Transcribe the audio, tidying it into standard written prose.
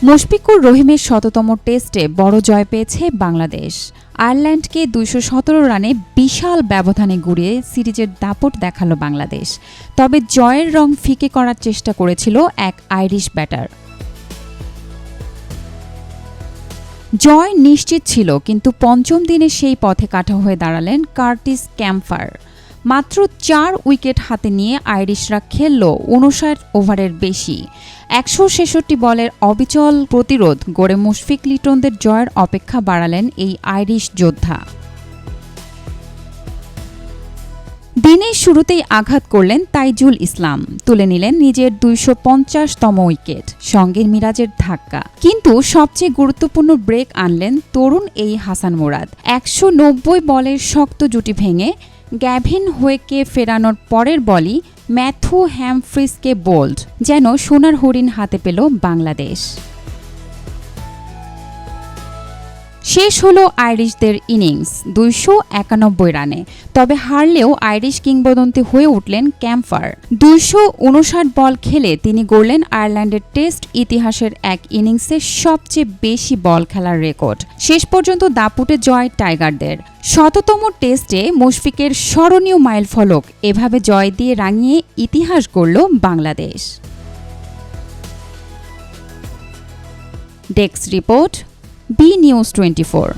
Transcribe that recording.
মুশফিকুর রহিমের শততম টেস্টে বড় জয় পেয়েছে বাংলাদেশ। আয়ারল্যান্ডকে ২১৭ রানে বিশাল ব্যবধানে গুড়িয়ে সিরিজের দাপট দেখালো বাংলাদেশ। তবে জয়ের রং ফিকে করার চেষ্টা করেছিল এক আইরিশ ব্যাটার। জয় নিশ্চিত ছিল, কিন্তু পঞ্চম দিনে সেই পথে কাটা হয়ে দাঁড়ালেন কার্টিস ক্যাম্পার। মাত্র ৪ উইকেট হাতে নিয়ে আইরিশরা খেলল ৫৯ ওভারের বেশি। ১৬৬ বলের অবিচল প্রতিরোধ গড়ে মুশফিক লিটনদের জয়ের অপেক্ষা বাড়ালেন এই আইরিশ যোদ্ধা। দিনের শুরুতেই আঘাত করলেন তাইজুল ইসলাম, তুলে নিলেন নিজের ২৫০তম উইকেট, সঙ্গে মিরাজের ধাক্কা। কিন্তু সবচেয়ে গুরুত্বপূর্ণ ব্রেক আনলেন তরুণ এই হাসান মুরাদ। ১৯০ বলের শক্ত জুটি ভেঙে গ্যাভিন হোয়েকে ফেরানোর পরের বলই ম্যাথু হ্যামফ্রিজকে বোল্ড, যেন সোনার হরিণ হাতে পেল বাংলাদেশ। শেষ হলো আইরিশদের ইনিংস ২৯১ রানে। তবে হারলেও আইরিশ কিংবদন্তি হয়ে উঠলেন ক্যাম্পার। ২৫৯ বল খেলে তিনি গড়লেন আয়ারল্যান্ডের টেস্ট ইতিহাসের এক ইনিংসে সবচেয়ে বেশি বল খেলার রেকর্ড। শেষ পর্যন্ত দাপুটে জয় টাইগারদের। শততম টেস্টে মুশফিকের স্মরণীয় মাইলফলক এভাবে জয় দিয়ে রাঙিয়ে ইতিহাস গড়ল Bangladesh. Desk report, B news 24।